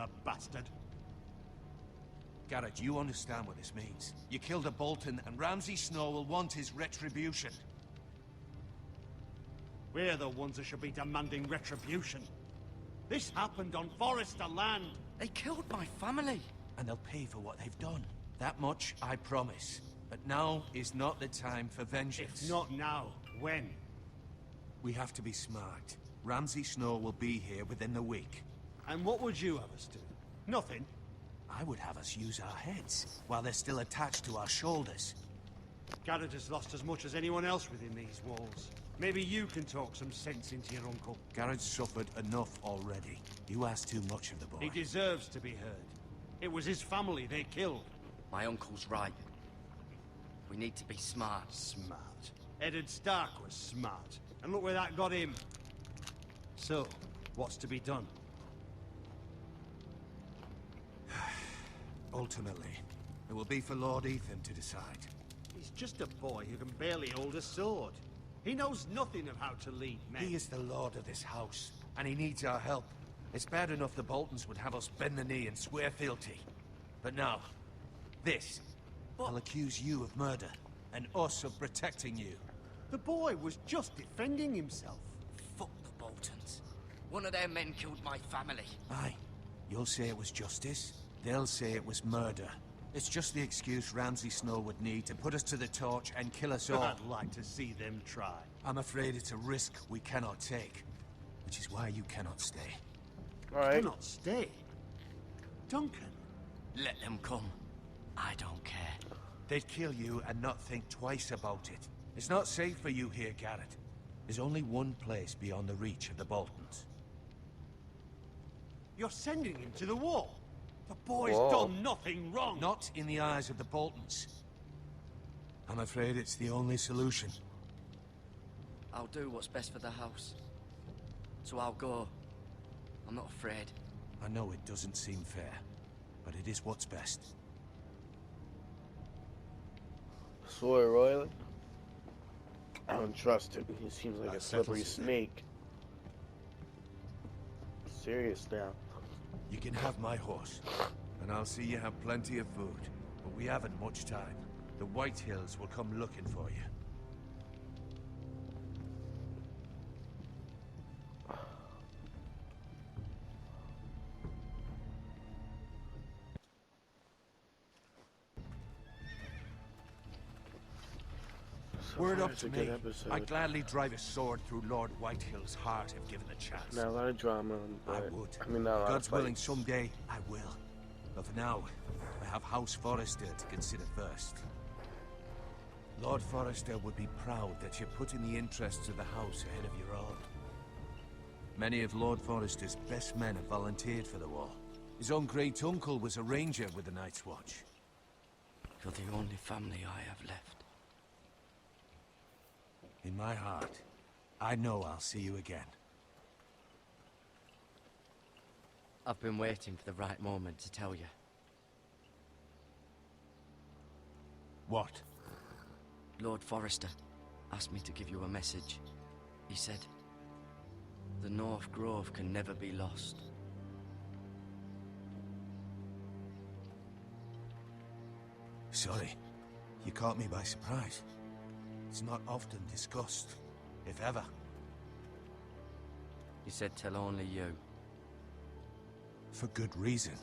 the bastard. Garrett, you understand what this means. You killed a Bolton, and Ramsay Snow will want his retribution. We're the ones that should be demanding retribution. This happened on Forrester land. They killed my family. And they'll pay for what they've done. That much, I promise. But now is not the time for vengeance. If not now, when? We have to be smart. Ramsay Snow will be here within the week. And what would you have us do? Nothing? I would have us use our heads, while they're still attached to our shoulders. Garrett has lost as much as anyone else within these walls. Maybe you can talk some sense into your uncle. Garrett's suffered enough already. You ask too much of the boy. He deserves to be heard. It was his family they killed. My uncle's right. We need to be smart. Smart. Eddard Stark was smart. And look where that got him. So, what's to be done? Ultimately, it will be for Lord Ethan to decide. He's just a boy who can barely hold a sword. He knows nothing of how to lead men. He is the lord of this house, and he needs our help. It's bad enough the Boltons would have us bend the knee and swear fealty. But now, this. I'll accuse you of murder, and us of protecting you. The boy was just defending himself. Fuck the Boltons. One of their men killed my family. Aye. You'll say it was justice. They'll say it was murder. It's just the excuse Ramsay Snow would need to put us to the torch and kill us all. I'd like to see them try. I'm afraid it's a risk we cannot take, which is why you cannot stay. Alright. Cannot stay? Duncan? Let them come. I don't care. They'd kill you and not think twice about it. It's not safe for you here, Garrett. There's only one place beyond the reach of the Boltons. You're sending him to the wall? The boy's done nothing wrong. Not in the eyes of the Boltons. I'm afraid it's the only solution. I'll do what's best for the house. So I'll go. I'm not afraid. I know it doesn't seem fair, but it is what's best. Swear, Royal. I don't trust him. He seems like a slippery snake. Serious now. You can have my horse, and I'll see you have plenty of food. But we haven't much time. The White Hills will come looking for you. Word up to me. I'd gladly drive a sword through Lord Whitehill's heart if given the chance. Now a lot of drama, but I would. I mean, not a lot God's of willing, someday I will. But for now, I have House Forrester to consider first. Lord Forrester would be proud that you're putting the interests of the house ahead of your own. Many of Lord Forrester's best men have volunteered for the war. His own great uncle was a ranger with the Night's Watch. You're the only family I have left. In my heart, I know I'll see you again. I've been waiting for the right moment to tell you. What? Lord Forrester asked me to give you a message. He said, the North Grove can never be lost. Sorry, you caught me by surprise. It's not often discussed, if ever. He said tell only you. For good reason.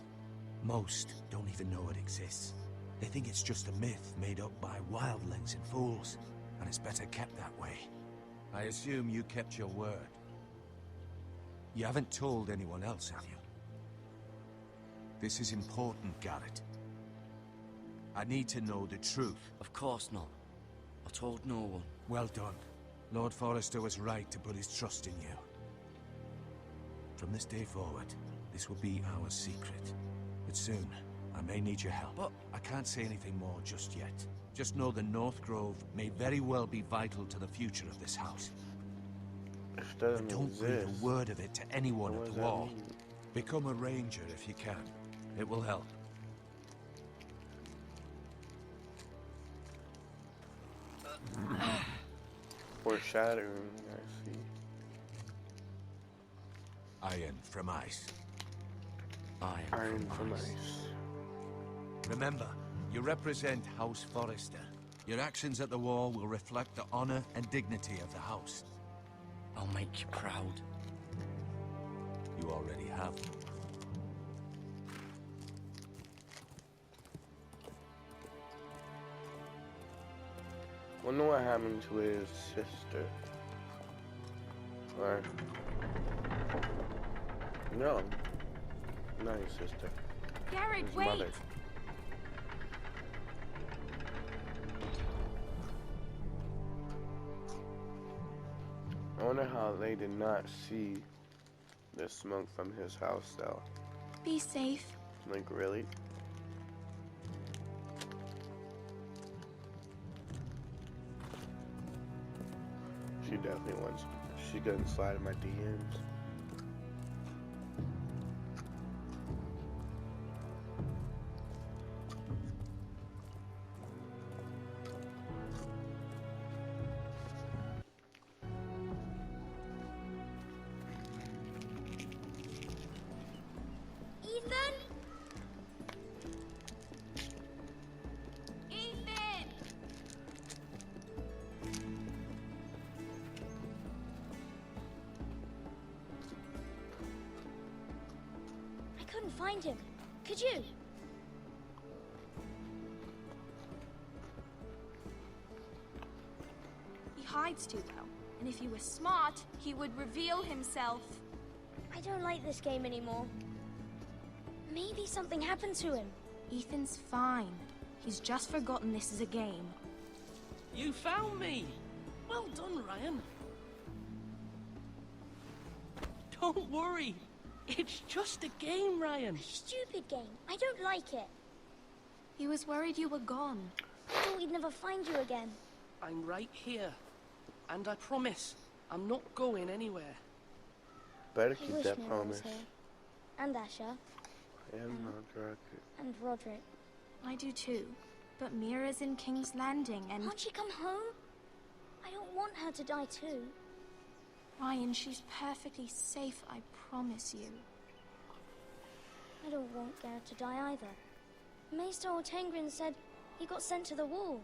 Most don't even know it exists. They think it's just a myth made up by wildlings and fools, and it's better kept that way. I assume you kept your word. You haven't told anyone else, have you? This is important, Garrett. I need to know the truth. Of course not. I told no one. Well done. Lord Forrester was right to put his trust in you. From this day forward, this will be our secret. But soon, I may need your help. But I can't say anything more just yet. Just know the North Grove may very well be vital to the future of this house. But don't breathe a word of it to anyone at the wall. Become a ranger if you can. It will help. Foreshadowing, I see. Iron from ice. Iron from ice. Remember, you represent House Forrester. Your actions at the war will reflect the honor and dignity of the house. I'll make you proud. You already have. Wonder what happened to his sister. Or no, not his sister. Garrett, His wait! mother. I wonder how they did not see the smoke from his house, though. Be safe. Like, really? She definitely wants. She couldn't slide in my DMs. Ethan? Ethan! I couldn't find him. Could you? He hides too well. And if he were smart, he would reveal himself. I don't like this game anymore. Maybe something happened to him. Ethan's fine. He's just forgotten this is a game. You found me! Well done, Ryan. Don't worry. It's just a game, Ryan. Stupid game. I don't like it. He was worried you were gone. I thought we'd never find you again. I'm right here. And I promise, I'm not going anywhere. Better I keep wish that Mira promise. was here. And Asher. And Roderick. And Roderick. I do too. But Mira's in King's Landing and... Can't she come home? I don't want her to die too. Ryan, she's perfectly safe, I promise you. I don't want Garrett to die either. Maester Ortengrin said he got sent to the wall.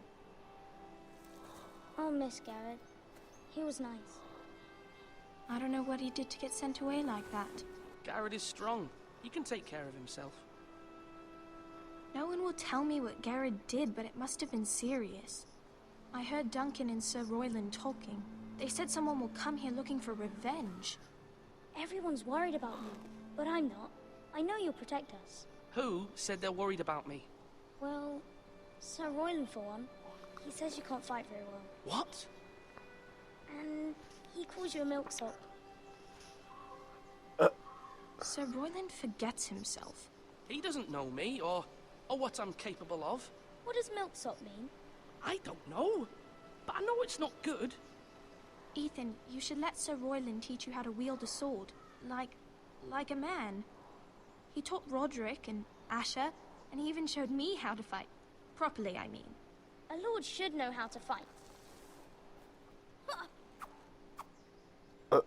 I'll miss Garrett. He was nice. I don't know what he did to get sent away like that. Garrett is strong. He can take care of himself. No one will tell me what Garrett did, but it must have been serious. I heard Duncan and Sir Royland talking. They said someone will come here looking for revenge. Everyone's worried about me, but I'm not. I know you'll protect us. Who said they're worried about me? Well, Sir Royland for one. He says you can't fight very well. What? And he calls you a milksop. Sir Royland forgets himself. He doesn't know me or what I'm capable of. What does milksop mean? I don't know. But I know it's not good. Ethan, you should let Sir Royland teach you how to wield a sword. Like a man. He taught Roderick and Asher, and he even showed me how to fight. Properly, I mean. A lord should know how to fight. Do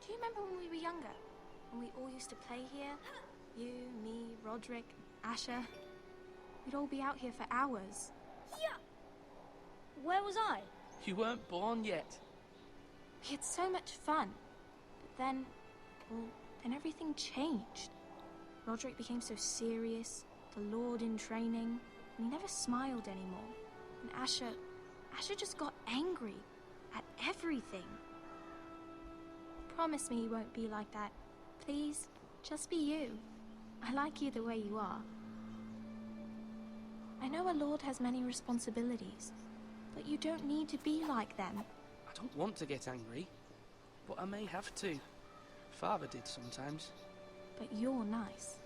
you remember when we were younger? When we all used to play here? You, me, Roderick, Asher. We'd all be out here for hours. Yeah. Where was I? You weren't born yet. We had so much fun. But then, well, then everything changed. Roderick became so serious, the Lord in training, and he never smiled anymore. And Asher just got angry at everything. Promise me you won't be like that. Please, just be you. I like you the way you are. I know a lord has many responsibilities, but you don't need to be like them. I don't want to get angry, but I may have to. Father did sometimes. But you're nice.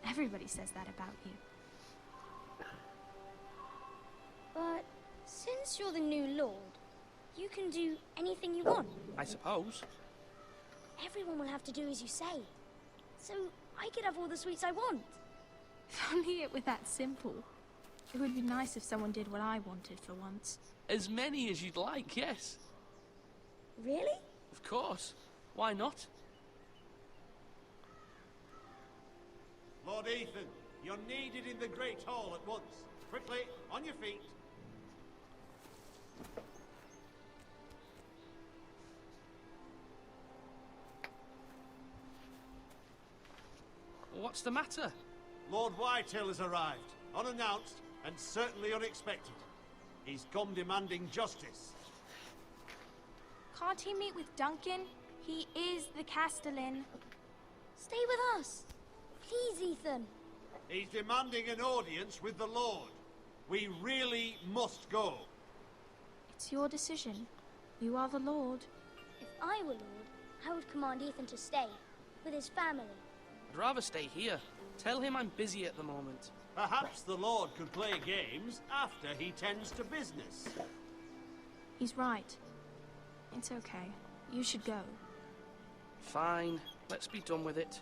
Everybody says that about you. But since you're the new lord, you can do anything you want. I suppose. Everyone will have to do as you say. So I could have all the sweets I want. If only it were that simple. It would be nice if someone did what I wanted for once. As many as you'd like, yes. Really? Of course. Why not? Lord Ethan, you're needed in the Great Hall at once. Quickly, on your feet. What's the matter? Lord Whitehill has arrived, unannounced and certainly unexpected. He's come demanding justice. Can't he meet with Duncan? He is the Castellan. Stay with us. Please, Ethan. He's demanding an audience with the Lord. We really must go. It's your decision. You are the Lord. If I were Lord, I would command Ethan to stay with his family. I'd rather stay here. Tell him I'm busy at the moment. Perhaps the Lord could play games after he tends to business. He's right. It's okay. You should go. Fine. Let's be done with it.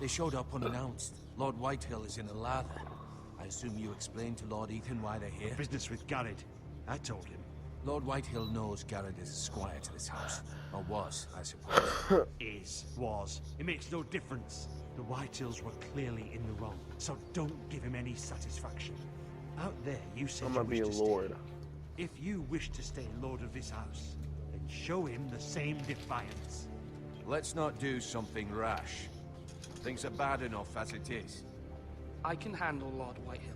They showed up unannounced. Lord Whitehill is in a lather. I assume you explained to Lord Ethan why they're here? Business with Garrett. I told him. Lord Whitehill knows Garrett is a squire to this house. Or was, I suppose. Was. It makes no difference. The Whitehills were clearly in the wrong, so don't give him any satisfaction. Out there, you said I'm you gonna be a wish to lord. stay. If you wish to stay lord of this house, then show him the same defiance. Let's not do something rash. Things are bad enough as it is. I can handle Lord Whitehill.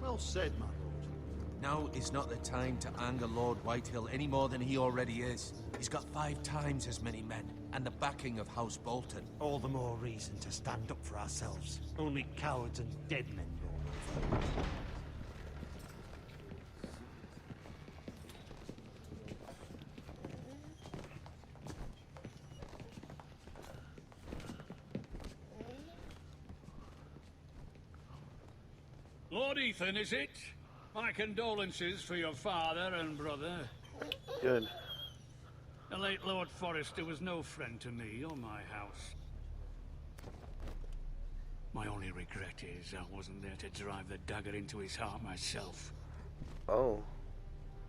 Well said, my lord. Now is not the time to anger Lord Whitehill any more than he already is. He's got 5 times as many men, and the backing of House Bolton. All the more reason to stand up for ourselves. Only cowards and dead men roll over. Lord Ethan, is it? My condolences for your father and brother. Good. The late Lord Forrester was no friend to me or my house. My only regret is I wasn't there to drive the dagger into his heart myself. Oh.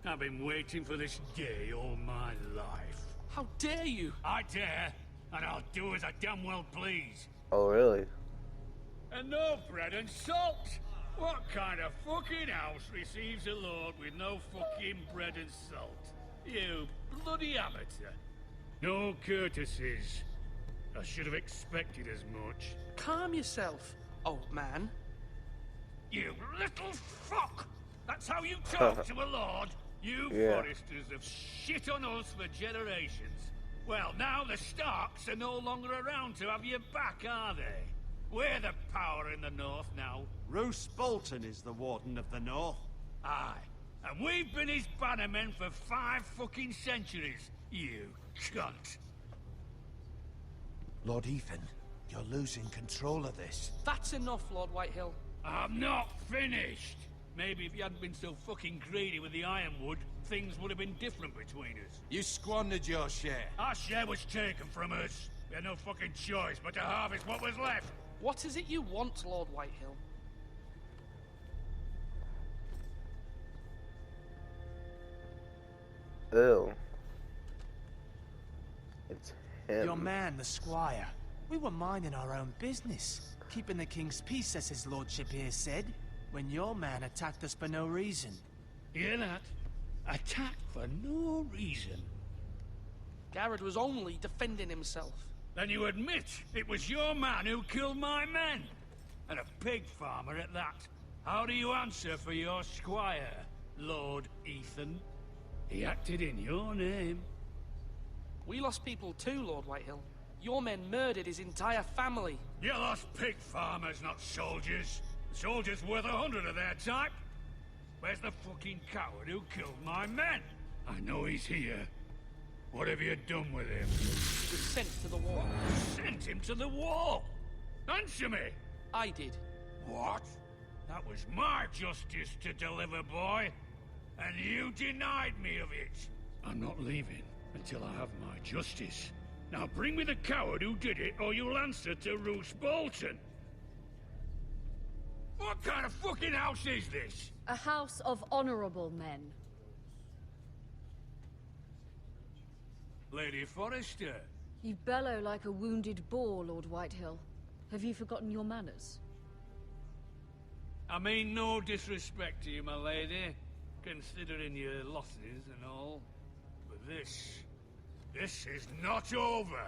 I've been waiting for this day all my life. How dare you? I dare, and I'll do as I damn well please. Oh, really? And no bread and salt! What kind of fucking house receives a lord with no fucking bread and salt? You bloody amateur. No courtesies. I should have expected as much. Calm yourself, old man. You little fuck! That's how you talk to a lord? You Foresters have shit on us for generations. Well, now the Starks are no longer around to have your back, are they? We're the power in the north now. Roose Bolton is the Warden of the North. Aye. And we've been his bannermen for 5 fucking centuries, you cunt. Lord Ethan, you're losing control of this. That's enough, Lord Whitehill. I'm not finished. Maybe if you hadn't been so fucking greedy with the ironwood, things would have been different between us. You squandered your share. Our share was taken from us. We had no fucking choice but to harvest what was left. What is it you want, Lord Whitehill? Ew. It's him. Your man, the squire. We were minding our own business, keeping the king's peace, as his lordship here said, when your man attacked us for no reason. Hear that? Attacked for no reason. Garrett was only defending himself. Then you admit it was your man who killed my men? And a pig farmer at that. How do you answer for your squire, Lord Ethan? He acted in your name. We lost people too, Lord Whitehill. Your men murdered his entire family. You lost pig farmers, not soldiers. Soldiers worth 100 of their type. Where's the fucking coward who killed my men? I know he's here. What have you done with him? He was sent to the wall. Sent him to the wall? Answer me! I did. What? That was my justice to deliver, boy. And you denied me of it. I'm not leaving until I have my justice. Now bring me the coward who did it, or you'll answer to Roose Bolton. What kind of fucking house is this? A house of honorable men. Lady Forrester. You bellow like a wounded boar, Lord Whitehill. Have you forgotten your manners? I mean no disrespect to you, my lady, considering your losses and all. But this is not over.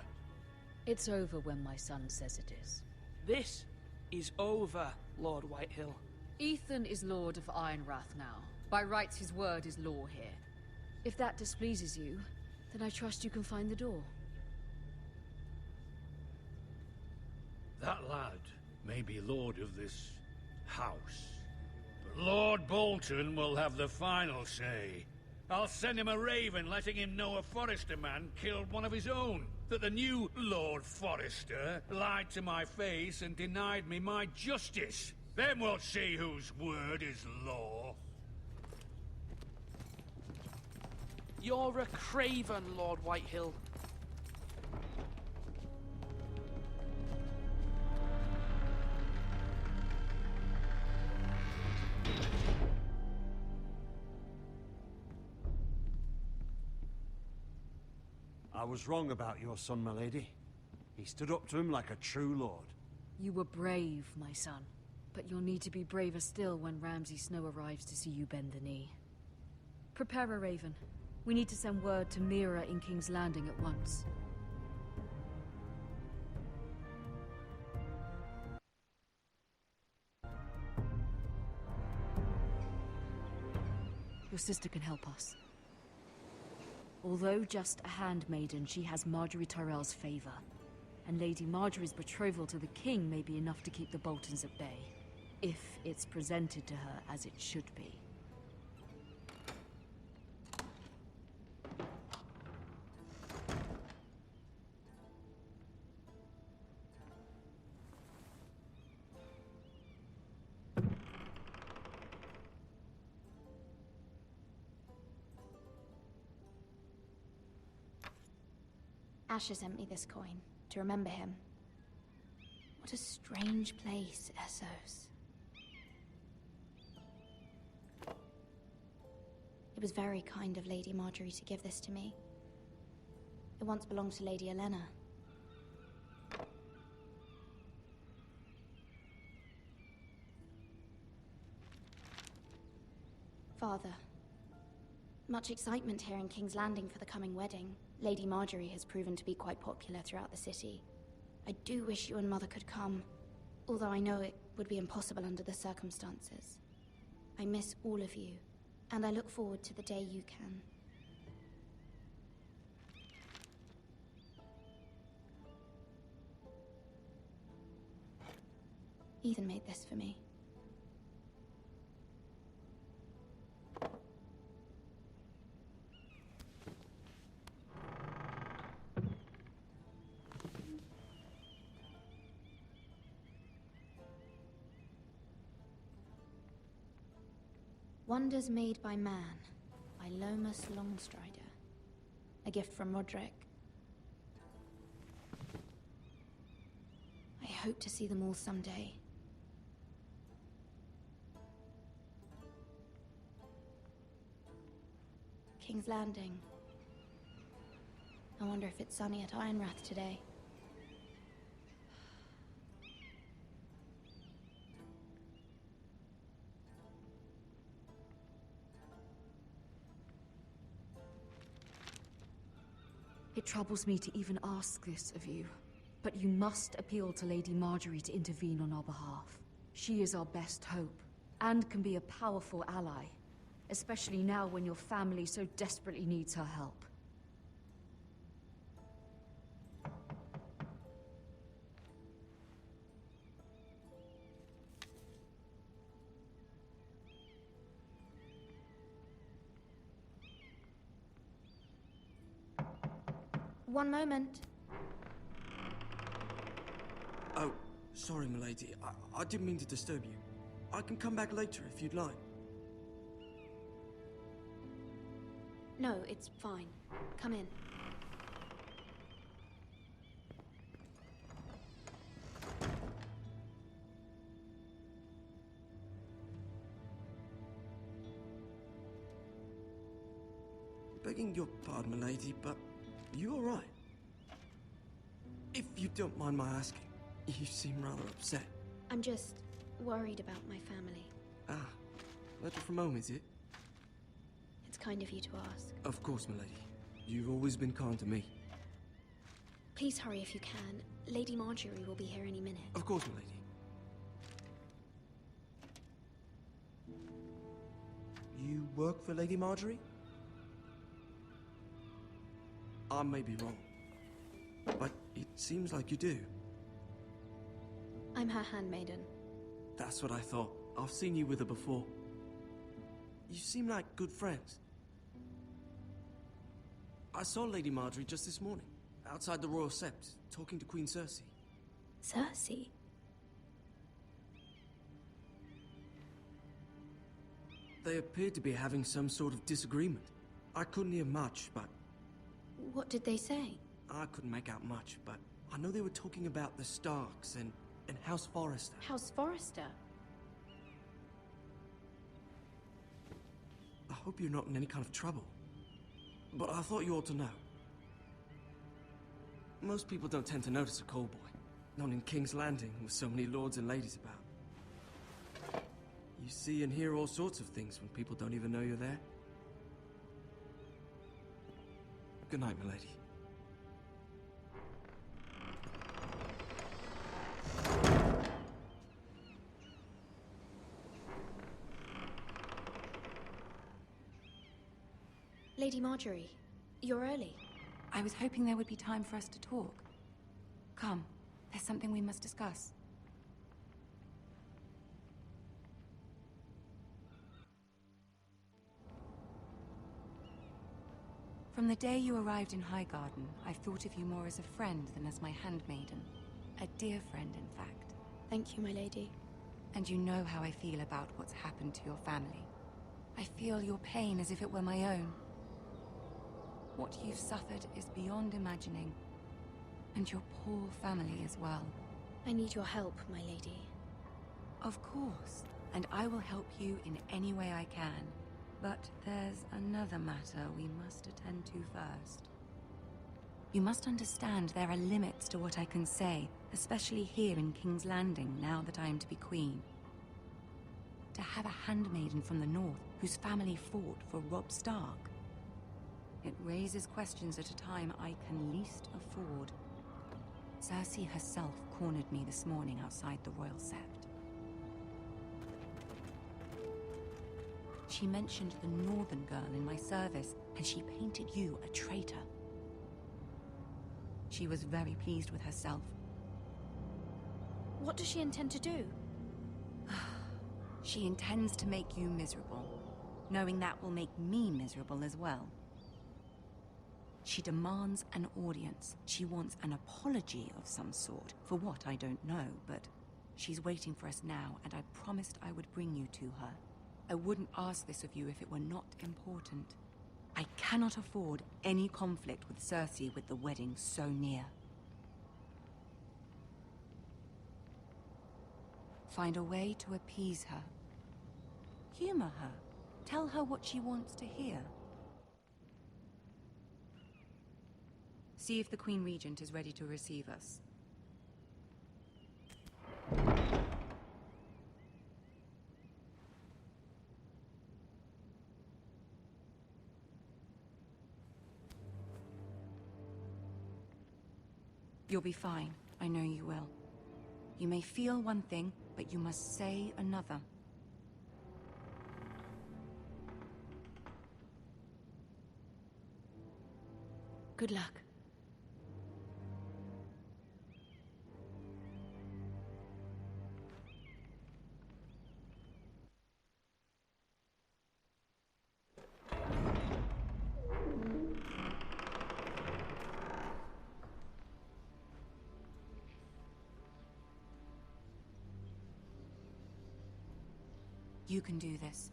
It's over when my son says it is. This is over, Lord Whitehill. Ethan is Lord of Ironrath now. By rights, his word is law here. If that displeases you, then I trust you can find the door. That lad may be lord of this house, but Lord Bolton will have the final say. I'll send him a raven letting him know a Forrester man killed one of his own. That the new Lord Forrester lied to my face and denied me my justice. Then we'll see whose word is law. You're a craven, Lord Whitehill. I was wrong about your son, my lady. He stood up to him like a true lord. You were brave, my son. But you'll need to be braver still when Ramsay Snow arrives to see you bend the knee. Prepare a raven. We need to send word to Mira in King's Landing at once. Your sister can help us. Although just a handmaiden, she has Marjorie Tyrell's favor. And Lady Marjorie's betrothal to the king may be enough to keep the Boltons at bay. If it's presented to her as it should be. Asher sent me this coin to remember him. What a strange place, Essos. It was very kind of Lady Marjorie to give this to me. It once belonged to Lady Elena. Father, much excitement here in King's Landing for the coming wedding. Lady Marjorie has proven to be quite popular throughout the city. I do wish you and Mother could come, although I know it would be impossible under the circumstances. I miss all of you, and I look forward to the day you can. Ethan made this for me. Wonders Made by Man, by Lomas Longstrider. A gift from Roderick. I hope to see them all someday. King's Landing. I wonder if it's sunny at Ironrath today. It troubles me to even ask this of you, but you must appeal to Lady Marjorie to intervene on our behalf. She is our best hope, and can be a powerful ally, especially now when your family so desperately needs her help. One moment. Oh, sorry, milady. I didn't mean to disturb you. I can come back later if you'd like. No, it's fine. Come in. Begging your pardon, milady, but you all right? If you don't mind my asking, you seem rather upset. I'm just worried about my family. Ah, letter from home, is it? It's kind of you to ask. Of course, milady. You've always been kind to me. Please hurry if you can. Lady Marjorie will be here any minute. Of course, milady. You work for Lady Marjorie? I may be wrong, but it seems like you do. I'm her handmaiden. That's what I thought. I've seen you with her before. You seem like good friends. I saw Lady Marjorie just this morning, outside the Royal Sept, talking to Queen Cersei. Cersei? They appeared to be having some sort of disagreement. I couldn't hear much, but... What did they say? I couldn't make out much, but I know they were talking about the Starks and House Forrester. House Forrester? I hope you're not in any kind of trouble. But I thought you ought to know. Most people don't tend to notice a call boy. Not in King's Landing, with so many lords and ladies about. You see and hear all sorts of things when people don't even know you're there. Good night, milady. Lady Marjorie, you're early. I was hoping there would be time for us to talk. Come, there's something we must discuss. From the day you arrived in Highgarden, I've thought of you more as a friend than as my handmaiden. A dear friend, in fact. Thank you, my lady. And you know how I feel about what's happened to your family. I feel your pain as if it were my own. What you've suffered is beyond imagining. And your poor family as well. I need your help, my lady. Of course, and I will help you in any way I can. But there's another matter we must attend to first. You must understand there are limits to what I can say, especially here in King's Landing, now that I am to be queen. To have a handmaiden from the north whose family fought for Robb Stark. It raises questions at a time I can least afford. Cersei herself cornered me this morning outside the Royal Sept. She mentioned the northern girl in my service, and she painted you a traitor. She was very pleased with herself. What does she intend to do? She intends to make you miserable, knowing that will make me miserable as well. She demands an audience. She wants an apology of some sort, for what I don't know, but she's waiting for us now, and I promised I would bring you to her. I wouldn't ask this of you if it were not important. I cannot afford any conflict with Cersei with the wedding so near. Find a way to appease her. Humor her. Tell her what she wants to hear. See if the Queen Regent is ready to receive us. You'll be fine. I know you will. You may feel one thing, but you must say another. Good luck. You can do this.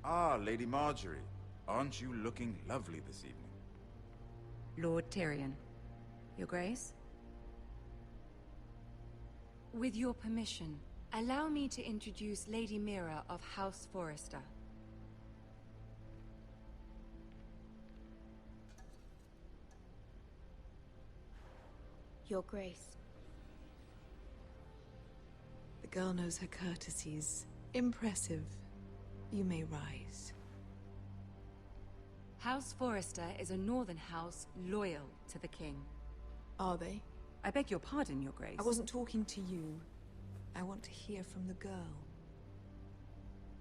Ah, Lady Marjorie. Aren't you looking lovely this evening? Lord Tyrion. Your Grace? With your permission, allow me to introduce Lady Mira of House Forrester. Your Grace. The girl knows her courtesies. Impressive. You may rise. House Forrester is a northern house loyal to the king. Are they? I beg your pardon, Your Grace. I wasn't talking to you. I want to hear from the girl.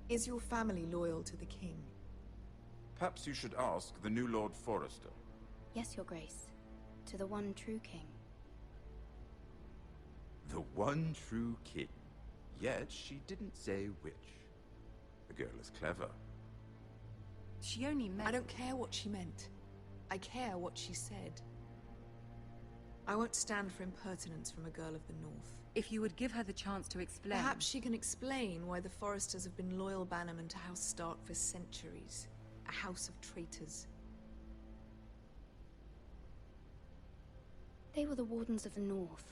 Is your family loyal to the king? Perhaps you should ask the new Lord Forrester. Yes, Your Grace. To the one true king. The one true king. Yet she didn't say which. The girl is clever. She only meant... I don't care what she meant. I care what she said. I won't stand for impertinence from a girl of the North. If you would give her the chance to explain... Perhaps she can explain why the Forresters have been loyal bannermen to House Stark for centuries. A house of traitors. They were the Wardens of the North.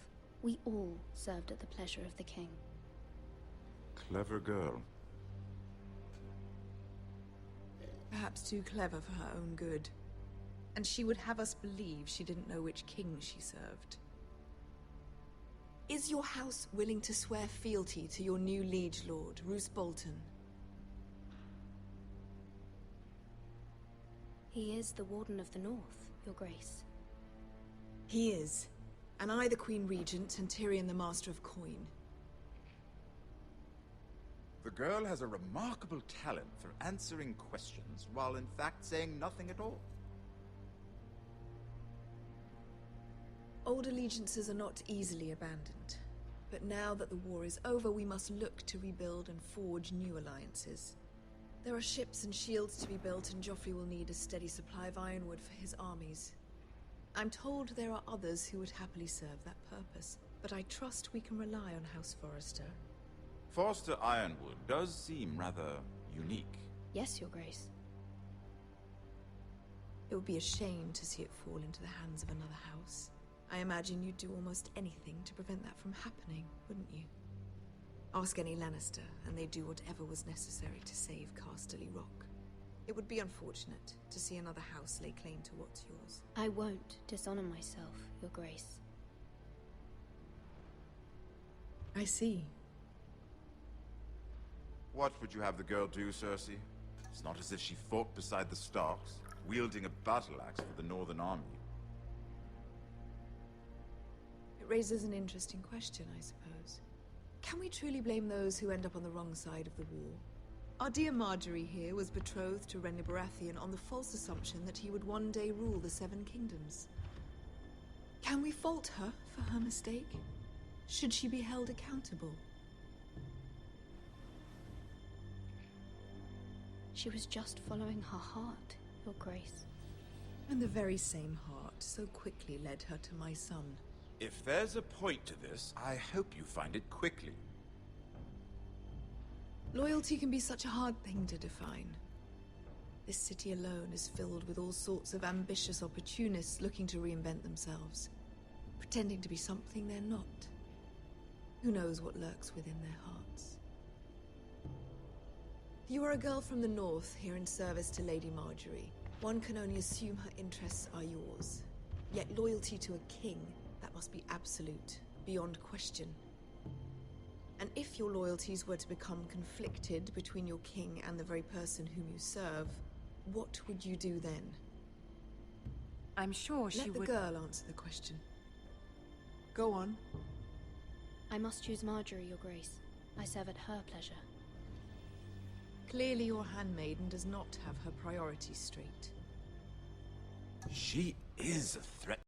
We all served at the pleasure of the king. Clever girl. Perhaps too clever for her own good. And she would have us believe she didn't know which king she served. Is your house willing to swear fealty to your new liege lord, Roose Bolton? He is the Warden of the North, Your Grace. He is. And I the Queen Regent and Tyrion the Master of Coin. The girl has a remarkable talent for answering questions while in fact saying nothing at all. Old allegiances are not easily abandoned. But now that the war is over, we must look to rebuild and forge new alliances. There are ships and shields to be built, and Joffrey will need a steady supply of ironwood for his armies. I'm told there are others who would happily serve that purpose, but I trust we can rely on House Forrester. Forster Ironwood does seem rather unique. Yes, Your Grace. It would be a shame to see it fall into the hands of another house. I imagine you'd do almost anything to prevent that from happening, wouldn't you? Ask any Lannister, and they'd do whatever was necessary to save Casterly Rock. It would be unfortunate to see another house lay claim to what's yours. I won't dishonor myself, Your Grace. I see. What would you have the girl do, Cersei? It's not as if she fought beside the Starks, wielding a battle axe for the Northern Army. It raises an interesting question, I suppose. Can we truly blame those who end up on the wrong side of the war? Our dear Marjorie here was betrothed to Renly Baratheon on the false assumption that he would one day rule the Seven Kingdoms. Can we fault her for her mistake? Should she be held accountable? She was just following her heart, Your Grace. And the very same heart so quickly led her to my son. If there's a point to this, I hope you find it quickly. Loyalty can be such a hard thing to define. This city alone is filled with all sorts of ambitious opportunists looking to reinvent themselves, pretending to be something they're not. Who knows what lurks within their hearts? You are a girl from the north, here in service to Lady Marjorie. One can only assume her interests are yours. Yet loyalty to a king, that must be absolute, beyond question. And if your loyalties were to become conflicted between your king and the very person whom you serve, what would you do then? I'm sure she would... Let the girl answer the question. Go on. I must choose Marjorie, Your Grace. I serve at her pleasure. Clearly your handmaiden does not have her priorities straight. She is a threat